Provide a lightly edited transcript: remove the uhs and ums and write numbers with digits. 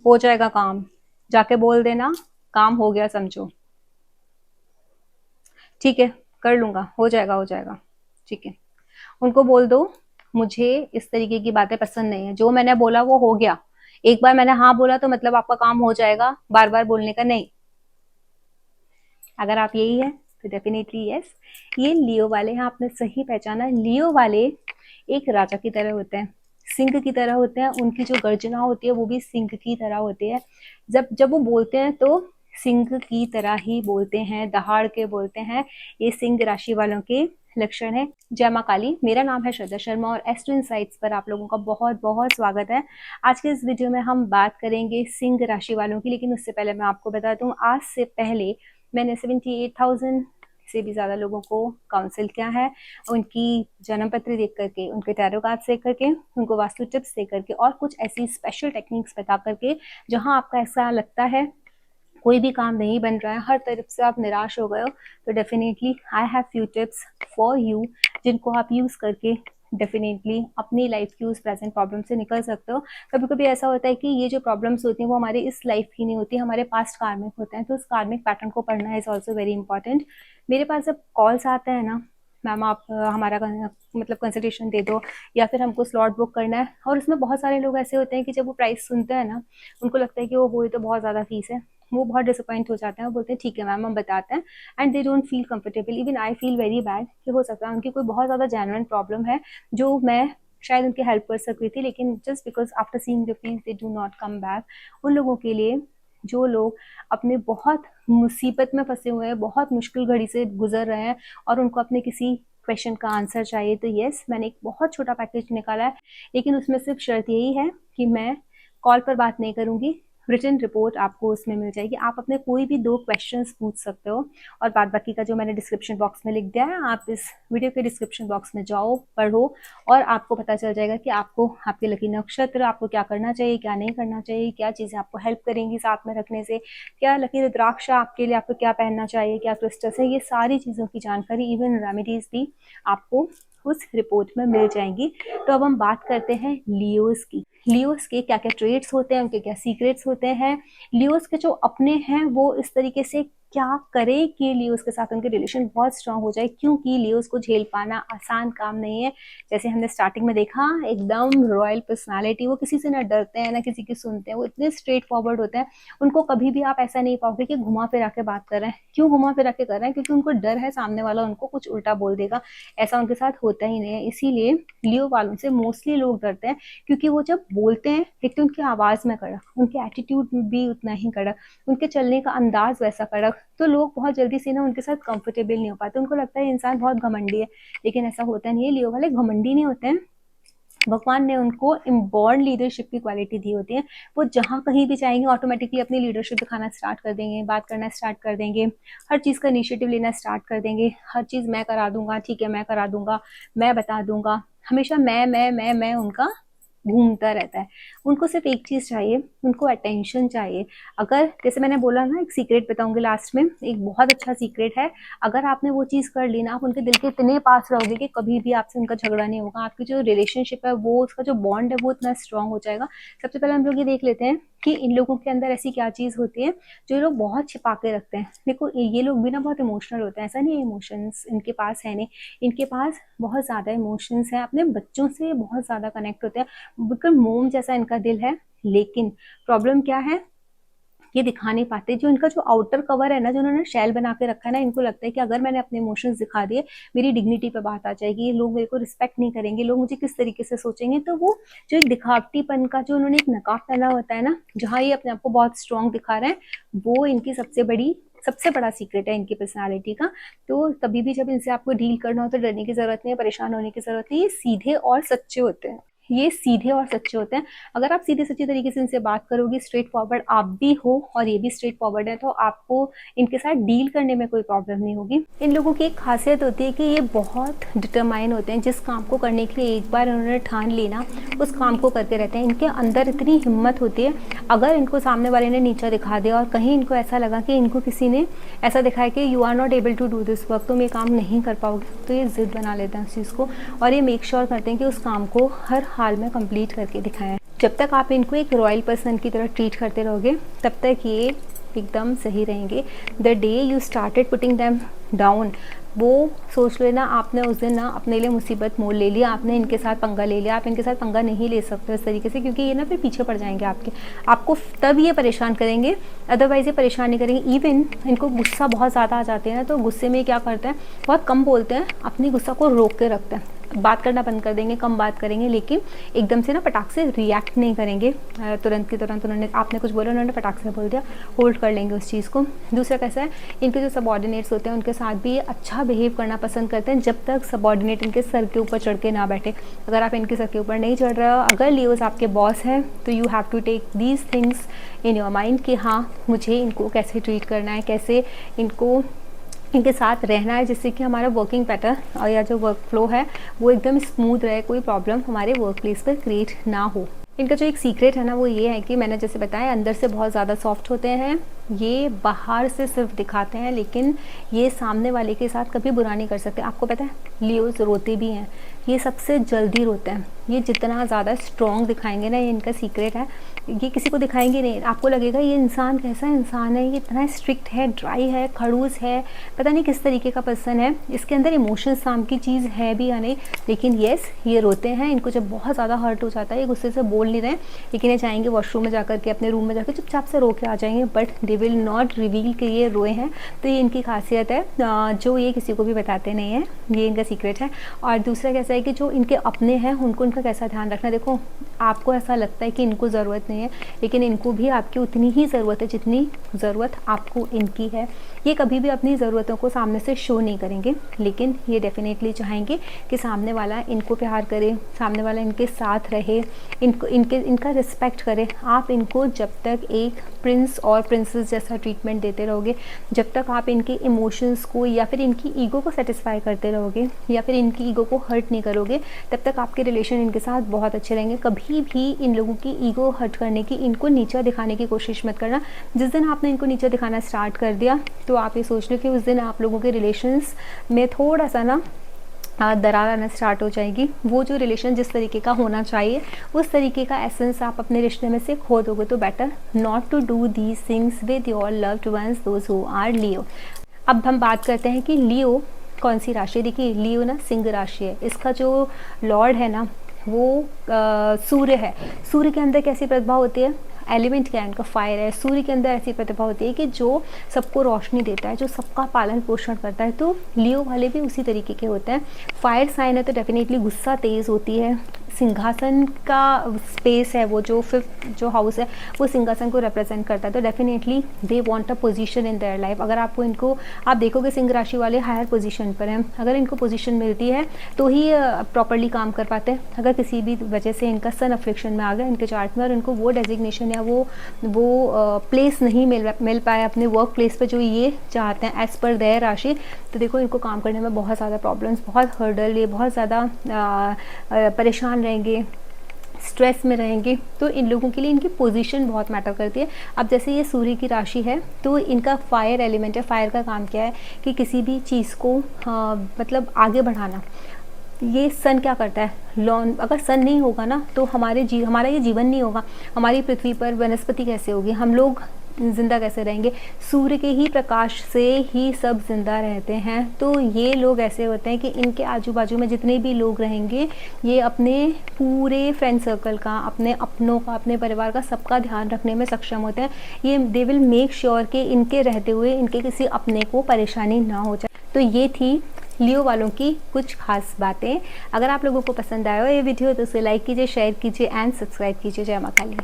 हो जाएगा काम, जाके बोल देना काम हो गया समझो। ठीक है, कर लूंगा, हो जाएगा हो जाएगा। ठीक है, उनको बोल दो मुझे इस तरीके की बातें पसंद नहीं है, जो मैंने बोला वो हो गया। एक बार मैंने हाँ बोला तो मतलब आपका काम हो जाएगा, बार बार बोलने का नहीं। अगर आप यही है तो डेफिनेटली यस, ये लियो वाले हैं, आपने सही पहचाना। लियो वाले एक राजा की तरह होते हैं, सिंह की तरह होते हैं, उनकी जो गर्जना होती है वो भी सिंह की तरह होती है। जब जब वो बोलते हैं तो सिंह की तरह ही बोलते हैं, दहाड़ के बोलते हैं। ये सिंह राशि वालों के लक्षण है। जय माँ काली, मेरा नाम है श्रद्धा शर्मा और एस्ट्रो इनसाइट्स पर आप लोगों का बहुत बहुत स्वागत है। आज के इस वीडियो में हम बात करेंगे सिंह राशि वालों की, लेकिन उससे पहले मैं आपको बता दूं, आज से पहले मैंने 78,000 से भी ज़्यादा लोगों को काउंसिल किया है, उनकी जन्म पत्री देख करके, उनके टैरो कार्ड्स देख करके, उनको वास्तु टिप्स दे करके और कुछ ऐसी स्पेशल टेक्निक्स बता करके, जहां आपका ऐसा लगता है कोई भी काम नहीं बन रहा है, हर तरफ से आप निराश हो गए हो, तो definitely I have few tips for you, जिनको आप यूज़ करके डेफिनेटली अपनी लाइफ की उस प्रेजेंट प्रॉब्लम से निकल सकते हो। कभी कभी ऐसा होता है कि ये जो प्रॉब्लम्स होती हैं वो हमारे इस लाइफ की नहीं होती, हमारे पास्ट कार्मिक होते हैं, तो उस कार्मिक पैटर्न को पढ़ना इज ऑल्सो वेरी इंपॉर्टेंट। मेरे पास जब कॉल्स आते हैं ना, मैम आप हमारा मतलब कंसल्टेशन दे दो या फिर हमको स्लॉट बुक करना है, और उसमें बहुत सारे लोग ऐसे होते हैं कि जब वो प्राइस सुनते हैं ना, उनको लगता है कि वो ये तो बहुत ज़्यादा फीस है, वो बहुत डिसअपॉइंट हो जाते हैं, वो बोलते हैं ठीक है मैम हम बताते हैं, and they don't feel comfortable. Even I feel very bad कि हो सकता है उनकी कोई बहुत ज़्यादा जेन्युइन प्रॉब्लम है जो मैं शायद उनकी हेल्प कर सकती थी, लेकिन just because after seeing the fees they do not come back. उन लोगों के लिए जो लोग अपने बहुत मुसीबत में फंसे हुए हैं, बहुत मुश्किल घड़ी से गुजर रहे हैं और उनको अपने किसी क्वेश्चन का आंसर चाहिए, तो यस मैंने एक बहुत छोटा पैकेज निकाला है, लेकिन उसमें सिर्फ शर्त यही है कि मैं कॉल पर बात नहीं करूंगी, रिटन रिपोर्ट आपको उसमें मिल जाएगी। आप अपने कोई भी 2 क्वेश्चंस पूछ सकते हो और बाद बाकी का जो मैंने डिस्क्रिप्शन बॉक्स में लिख दिया है, आप इस वीडियो के डिस्क्रिप्शन बॉक्स में जाओ, पढ़ो और आपको पता चल जाएगा कि आपको आपके लकी नक्षत्र, आपको क्या करना चाहिए, क्या नहीं करना चाहिए, क्या चीज़ें आपको हेल्प करेंगी साथ में रखने से, क्या लकी रुद्राक्ष आपके लिए, आपको क्या पहनना चाहिए, क्या क्रिस्टल्स है, ये सारी चीज़ों की जानकारी, इवन रेमेडीज भी आपको उस रिपोर्ट में मिल जाएंगी। तो अब हम बात करते हैं लियोस की। लियोस के क्या क्या ट्रेड्स होते हैं, उनके क्या सीक्रेट्स होते हैं, लियोस के जो अपने हैं वो इस तरीके से क्या करें कि लियोस के साथ उनके रिलेशन बहुत स्ट्रांग हो जाए, क्योंकि लियोस को झेल पाना आसान काम नहीं है। जैसे हमने स्टार्टिंग में देखा, एकदम रॉयल पर्सनालिटी, वो किसी से ना डरते हैं ना किसी की सुनते हैं, वो इतने स्ट्रेट फॉरवर्ड होते हैं, उनको कभी भी आप ऐसा नहीं पाओगे कि घुमा फिरा के बात कर रहे हैं। क्यों घुमा फिरा के कर रहे हैं? क्योंकि उनको डर है सामने वाला उनको कुछ उल्टा बोल देगा, ऐसा उनके साथ होता ही नहीं है। इसीलिए लियो वालों से मोस्टली लोग डरते हैं, क्योंकि वो जब बोलते हैं एक तो उनकी आवाज़ में कड़क, उनके एटीट्यूड भी उतना ही कड़क, उनके चलने का अंदाज वैसा कड़क, तो लोग बहुत जल्दी से ना उनके साथ कंफर्टेबल नहीं हो पाते, उनको लगता है इंसान बहुत घमंडी है, लेकिन ऐसा होता नहीं है। लियो वाले घमंडी नहीं होते हैं, भगवान ने उनको इनबॉर्न लीडरशिप की क्वालिटी दी होती है। वो जहाँ कहीं भी जाएंगे ऑटोमेटिकली अपनी लीडरशिप दिखाना स्टार्ट कर देंगे, बात करना स्टार्ट कर देंगे, हर चीज़ का इनिशिएटिव लेना स्टार्ट कर देंगे, हर चीज़ मैं करा दूंगा, ठीक है मैं करा दूंगा, मैं बता दूंगा, हमेशा मैं उनका घूमता रहता है। उनको सिर्फ एक चीज़ चाहिए, उनको अटेंशन चाहिए। अगर जैसे मैंने बोला ना, एक सीक्रेट बताऊंगी लास्ट में, एक बहुत अच्छा सीक्रेट है, अगर आपने वो चीज़ कर ली ना, आप उनके दिल के इतने पास रहोगे कि कभी भी आपसे उनका झगड़ा नहीं होगा, आपकी जो रिलेशनशिप है वो, उसका जो बॉन्ड है वो इतना स्ट्रांग हो जाएगा। सबसे पहले हम लोग ये देख लेते हैं कि इन लोगों के अंदर ऐसी क्या चीज़ होती है जो लोग बहुत छिपा के रखते हैं। देखो ये लोग भी ना बहुत इमोशनल होते हैं, ऐसा नहीं है इमोशंस इनके पास है नहीं, इनके पास बहुत ज़्यादा इमोशंस हैं, अपने बच्चों से बहुत ज़्यादा कनेक्ट होते हैं, बिल्कुल मोम जैसा इनका दिल है। लेकिन प्रॉब्लम क्या है, ये दिखा नहीं पाते। जो इनका जो आउटर कवर है ना, जो उन्होंने शेल बना के रखा है ना, इनको लगता है कि अगर मैंने अपने इमोशंस दिखा दिए मेरी डिग्निटी पे बात आ जाएगी, लोग मेरे को रिस्पेक्ट नहीं करेंगे, लोग मुझे किस तरीके से सोचेंगे। तो वो जो एक दिखावटीपन का जो उन्होंने एक नकाब पहना होता है ना, जहाँ ये अपने आप को बहुत स्ट्रांग दिखा रहे हैं, वो इनकी सबसे बड़ा सीक्रेट है इनकी पर्सनालिटी का। तो कभी भी जब इनसे आपको डील करना हो तो डरने की जरूरत नहीं है, परेशान होने की जरूरत नहीं है, ये सीधे और सच्चे होते हैं, ये सीधे और सच्चे होते हैं। अगर आप सीधे सच्चे तरीके से इनसे बात करोगे, स्ट्रेट फॉरवर्ड आप भी हो और ये भी स्ट्रेट फॉरवर्ड है, तो आपको इनके साथ डील करने में कोई प्रॉब्लम नहीं होगी। इन लोगों की एक खासियत होती है कि ये बहुत डिटरमाइन होते हैं, जिस काम को करने के लिए एक बार उन्होंने ठान लेना, उस काम को करके रहते हैं। इनके अंदर इतनी हिम्मत होती है, अगर इनको सामने वाले ने नीचा दिखा दिया और कहीं इनको ऐसा लगा कि इनको किसी ने ऐसा दिखाया कि you are not able to do this work, तुम ये काम नहीं कर पाओगे, तो ये जिद बना लेते हैं उस चीज़ को और ये मेक श्योर करते हैं कि उस काम को हर हाल में कंप्लीट करके दिखाएं। जब तक आप इनको एक रॉयल पर्सन की तरह ट्रीट करते रहोगे तब तक ये एकदम सही रहेंगे। The day you started putting them down, वो सोच लेना आपने उस दिन ना अपने लिए मुसीबत मोल ले लिया, आपने इनके साथ पंगा ले लिया। आप इनके साथ पंगा नहीं ले सकते इस तरीके से, क्योंकि ये ना फिर पीछे पड़ जाएंगे आपको तब ये परेशान करेंगे, अदरवाइज़ ये परेशान नहीं करेंगे। इवन इनको गुस्सा बहुत ज़्यादा आ जाते हैं ना, तो गुस्से में क्या करते हैं, बहुत कम बोलते हैं, अपनी गुस्सा को रोक के रखते हैं, बात करना बंद कर देंगे, कम बात करेंगे, लेकिन एकदम से ना पटाख से रिएक्ट नहीं करेंगे तुरंत की तुरंत। उन्होंने आपने कुछ बोला, उन्होंने पटाख से बोल दिया, होल्ड कर लेंगे उस चीज़ को। दूसरा कैसा है, इनके जो सबऑर्डिनेट्स होते हैं उनके साथ भी ये अच्छा बिहेव करना पसंद करते हैं, जब तक सबऑर्डिनेट इनके सर के ऊपर चढ़ के ना बैठे। अगर आप इनके सर के ऊपर नहीं चढ़ रहे हो, अगर लियोस आपके बॉस हैं, तो you have to take these things in your mind कि हाँ मुझे इनको कैसे ट्रीट करना है, कैसे इनके साथ रहना है, जिससे कि हमारा वर्किंग पैटर्न और या जो वर्क फ्लो है वो एकदम स्मूथ रहे, कोई प्रॉब्लम हमारे वर्क प्लेस पर क्रिएट ना हो। इनका जो एक सीक्रेट है ना वो ये है कि मैंने जैसे बताया, अंदर से बहुत ज़्यादा सॉफ्ट होते हैं, ये बाहर से सिर्फ दिखाते हैं, लेकिन ये सामने वाले के साथ कभी बुरा नहीं कर सकते। आपको पता है लियोस रोते भी हैं, ये सबसे जल्दी रोते हैं। ये जितना ज़्यादा स्ट्रॉन्ग दिखाएंगे ना, ये इनका सीक्रेट है, ये किसी को दिखाएंगे नहीं। आपको लगेगा ये इंसान कैसा इंसान है, ये इतना स्ट्रिक्ट है, ड्राई है, खड़ूस है, पता नहीं किस तरीके का पर्सन है, इसके अंदर इमोशंस नाम की चीज़ है भी या नहीं। लेकिन येस, ये रोते हैं। इनको जब बहुत ज़्यादा हर्ट हो जाता है, ये गुस्से से बोल नहीं रहे, लेकिन ये चाहेंगे वॉशरूम में जाकर के अपने रूम में जाकर चुपचाप से रो के आ जाएंगे, but they will not reveal कि ये रोए हैं। तो ये इनकी खासियत है, जो ये किसी को भी बताते नहीं हैं, ये इनका सीक्रेट है। और दूसरा कैसा है कि जो इनके अपने हैं उनको इनका कैसा ध्यान रखना। देखो, आपको ऐसा लगता है कि इनको ज़रूरत नहीं है, लेकिन इनको भी आपकी उतनी ही ज़रूरत है जितनी ज़रूरत आपको इनकी है। ये कभी भी अपनी ज़रूरतों को सामने से शो नहीं करेंगे, लेकिन ये डेफिनेटली चाहेंगे कि सामने वाला इनको प्यार करे, सामने वाला इनके साथ रहे, इनका रिस्पेक्ट करे। आप इनको जब तक एक प्रिंस और प्रिंसेस जैसा ट्रीटमेंट देते रहोगे, जब तक आप इनके इमोशंस को या फिर इनकी ईगो को सेटिस्फाई करते रहोगे या फिर इनकी ईगो को हर्ट नहीं करोगे, तब तक आपके रिलेशन इनके साथ बहुत अच्छे रहेंगे। कभी भी इन लोगों की ईगो हर्ट करने की, इनको नीचा दिखाने की कोशिश मत करना। जिस दिन आपने इनको नीचा दिखाना स्टार्ट कर दिया, तो आप ये सोच लो कि उस दिन आप लोगों के रिलेशंस में थोड़ा सा ना दरार आना स्टार्ट हो जाएगी। वो जो रिलेशन जिस तरीके का होना चाहिए उस तरीके का एसेंस आप अपने रिश्ते में से खो दोगे। तो better not to do these things with your loved ones, those who are लियो। अब हम बात करते हैं कि लियो कौन सी राशि। देखिए, लियो ना सिंह राशि है। इसका जो लॉर्ड है ना वो सूर्य है। सूर्य के अंदर कैसी प्रतिभा होती है, एलिमेंट क्या है इनका, फायर है। सूर्य के अंदर ऐसी प्रतिभा होती है कि जो सबको रोशनी देता है, जो सबका पालन पोषण करता है। तो लियो वाले भी उसी तरीके के होते हैं। फायर साइन है तो डेफिनेटली गुस्सा तेज़ होती है। सिंहासन का स्पेस है, वो जो 5th जो हाउस है वो सिंहासन को रिप्रेजेंट करता है। तो definitely they want a position in their life. अगर आपको इनको आप देखोगे सिंह राशि वाले हायर पोजीशन पर हैं, अगर इनको पोजीशन मिलती है तो ही प्रॉपरली काम कर पाते हैं। अगर किसी भी वजह से इनका सन अफ्लिक्शन में आ गया इनके चार्ट में और इनको वो डेजिग्नेशन या वो प्लेस नहीं मिल पाया अपने वर्क प्लेस पर जो ये चाहते हैं एज पर देयर राशि, तो देखो इनको काम करने में बहुत ज़्यादा प्रॉब्लम्स, बहुत हर्डल, ये बहुत ज़्यादा परेशान रहेंगे, स्ट्रेस में रहेंगे। तो इन लोगों के लिए इनकी पोजीशन बहुत मैटर करती है। अब जैसे ये सूर्य की राशि है तो इनका फायर एलिमेंट है। फायर का काम क्या है कि किसी भी चीज़ को मतलब आगे बढ़ाना। ये सन क्या करता है, लॉन, अगर सन नहीं होगा ना तो हमारा ये जीवन नहीं होगा। हमारी पृथ्वी पर वनस्पति कैसे होगी, हम लोग जिंदा कैसे रहेंगे। सूर्य के ही प्रकाश से ही सब जिंदा रहते हैं। तो ये लोग ऐसे होते हैं कि इनके आजू बाजू में जितने भी लोग रहेंगे, ये अपने पूरे फ्रेंड सर्कल का, अपने अपनों का, अपने परिवार का, सबका ध्यान रखने में सक्षम होते हैं। ये दे विल मेक श्योर कि इनके रहते हुए इनके किसी अपने को परेशानी ना हो जाए। तो ये थी लियो वालों की कुछ खास बातें। अगर आप लोगों को पसंद आया हो ये वीडियो तो उसे लाइक कीजिए, शेयर कीजिए एंड सब्सक्राइब कीजिए। जय मां काली।